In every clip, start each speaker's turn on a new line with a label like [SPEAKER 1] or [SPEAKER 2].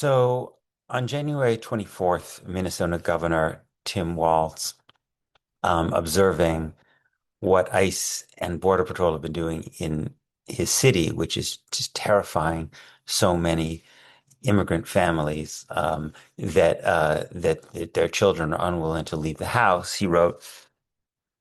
[SPEAKER 1] So on January 24th, Minnesota Governor Tim Walz, observing what ICE and Border Patrol have been doing in his city, which is just terrifying so many immigrant families that their children are unwilling to leave the house. He wrote,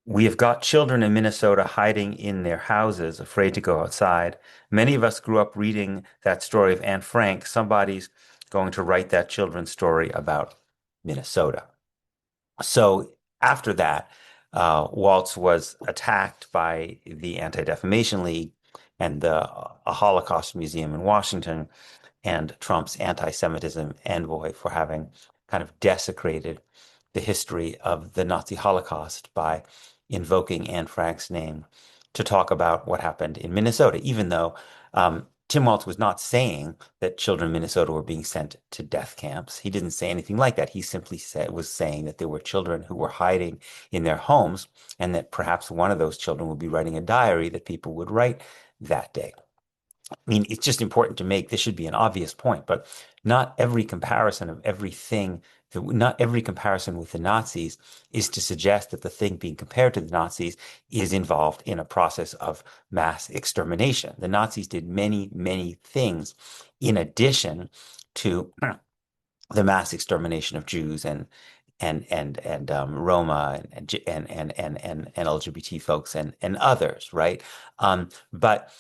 [SPEAKER 1] "We have got children in Minnesota hiding in their houses, afraid to go outside. Many of us grew up reading that story of Anne Frank. Somebody's going to write that children's story about Minnesota." So after that, Waltz was attacked by the Anti-Defamation League and the Holocaust Museum in Washington and Trump's anti-Semitism envoy for having kind of desecrated the history of the Nazi Holocaust by invoking Anne Frank's name to talk about what happened in Minnesota, even though Tim Walz was not saying that children in Minnesota were being sent to death camps. He didn't say anything like that. He simply was saying that there were children who were hiding in their homes and that perhaps one of those children would be writing a diary that people would write that day. I mean, it's just important to make this should be an obvious point, but not every comparison of everything, not every comparison with the Nazis is to suggest that the thing being compared to the Nazis is involved in a process of mass extermination. The Nazis did many, many things in addition to the mass extermination of Jews and Roma and LGBT folks and others, right? But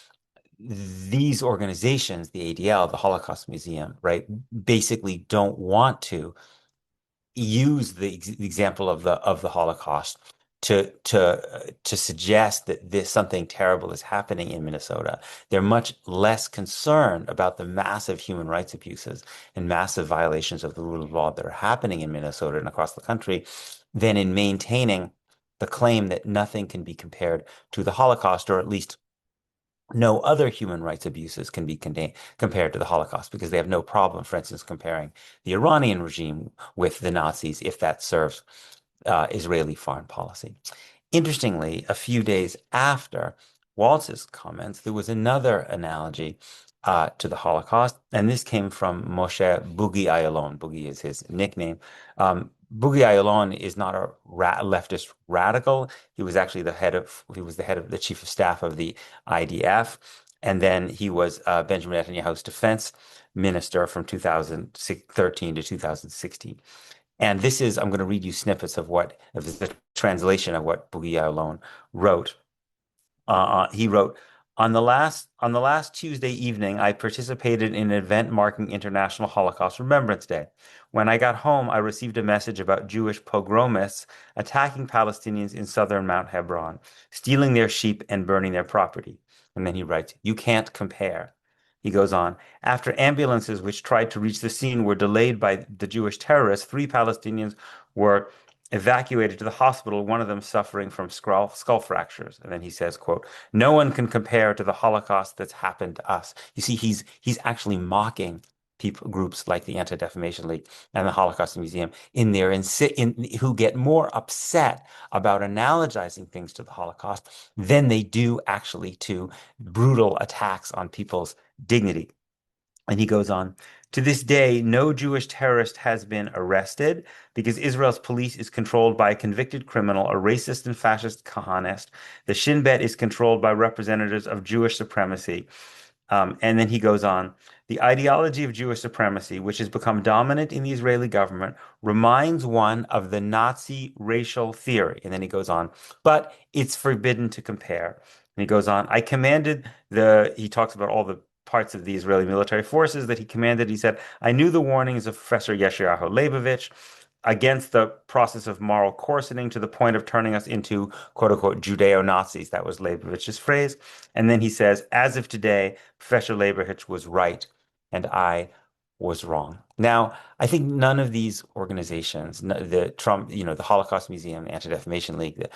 [SPEAKER 1] these organizations, the ADL, the Holocaust Museum, right, basically don't want to use the example of the Holocaust to suggest that this something terrible is happening in Minnesota. They're much less concerned about the massive human rights abuses and massive violations of the rule of law that are happening in Minnesota and across the country than in maintaining the claim that nothing can be compared to the Holocaust, or at least no other human rights abuses can be compared to the Holocaust, because they have no problem, for instance, comparing the Iranian regime with the Nazis if that serves Israeli foreign policy. Interestingly, a few days after Waltz's comments, there was another analogy to the Holocaust, and this came from Moshe Boogie Ya'alon. Boogie is his nickname. Boogie Ya'alon is not a leftist radical. He was actually the head of the chief of staff of the IDF, and then he was Benjamin Netanyahu's defense minister from 2013 to 2016. And this is, I'm going to read you snippets of the translation of what Boogie Ya'alon wrote. He wrote, on the last Tuesday evening, I participated in an event marking International Holocaust Remembrance Day. When I got home, I received a message about Jewish pogromists attacking Palestinians in southern Mount Hebron, stealing their sheep and burning their property. And then he writes, "You can't compare." He goes on, after ambulances which tried to reach the scene were delayed by the Jewish terrorists, 3 Palestinians were evacuated to the hospital, one of them suffering from skull fractures. And then he says, quote, "No one can compare to the Holocaust that's happened to us." You see, he's actually mocking groups like the Anti-Defamation League and the Holocaust Museum who get more upset about analogizing things to the Holocaust than they do actually to brutal attacks on people's dignity. And he goes on, to this day, no Jewish terrorist has been arrested because Israel's police is controlled by a convicted criminal, a racist and fascist Kahanist. The Shin Bet is controlled by representatives of Jewish supremacy. And then he goes on, the ideology of Jewish supremacy, which has become dominant in the Israeli government, reminds one of the Nazi racial theory. And then he goes on, but it's forbidden to compare. And he goes on, he talks about all the parts of the Israeli military forces that he commanded. He said, I knew the warnings of Professor Yeshayahu Leibovich against the process of moral coarsening to the point of turning us into quote unquote Judeo-Nazis. That was Leibovich's phrase. And then he says, as of today, Professor Leibovich was right and I was wrong. Now, I think none of these organizations, the Trump, the Holocaust Museum, Anti-Defamation League,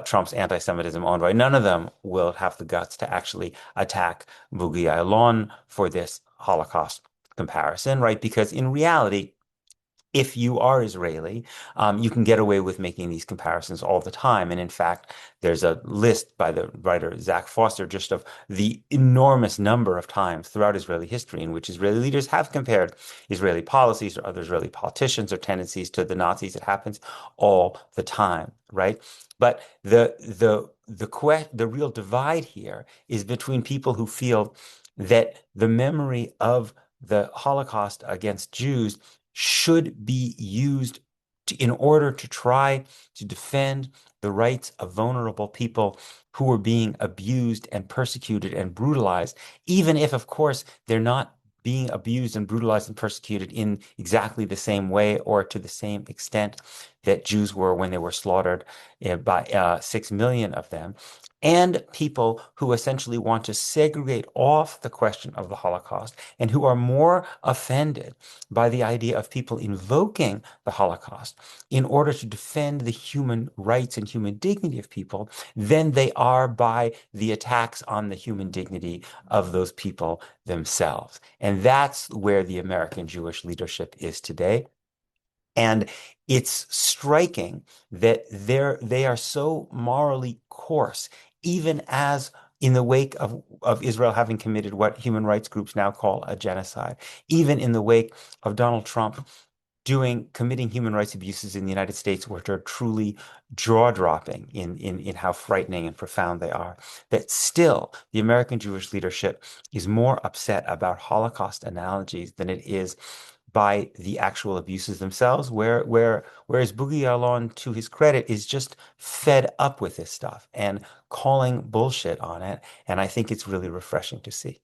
[SPEAKER 1] Trump's anti-Semitism envoy, none of them will have the guts to actually attack Boogie Ya'alon for this Holocaust comparison, right? Because in reality, if you are Israeli, you can get away with making these comparisons all the time. And in fact, there's a list by the writer Zach Foster just of the enormous number of times throughout Israeli history in which Israeli leaders have compared Israeli policies or other Israeli politicians or tendencies to the Nazis. It happens all the time, right? But the real divide here is between people who feel that the memory of the Holocaust against Jews should be used in order to try to defend the rights of vulnerable people who were being abused and persecuted and brutalized, even if, of course, they're not being abused and brutalized and persecuted in exactly the same way or to the same extent that Jews were when they were slaughtered by 6 million of them. And people who essentially want to segregate off the question of the Holocaust and who are more offended by the idea of people invoking the Holocaust in order to defend the human rights and human dignity of people than they are by the attacks on the human dignity of those people themselves. And that's where the American Jewish leadership is today. And it's striking that they are so morally coarse, even as in the wake of Israel having committed what human rights groups now call a genocide, even in the wake of Donald Trump committing human rights abuses in the United States, which are truly jaw-dropping in how frightening and profound they are, that still the American Jewish leadership is more upset about Holocaust analogies than it is by the actual abuses themselves, whereas Boogie Ya'alon, to his credit, is just fed up with this stuff and calling bullshit on it. And I think it's really refreshing to see.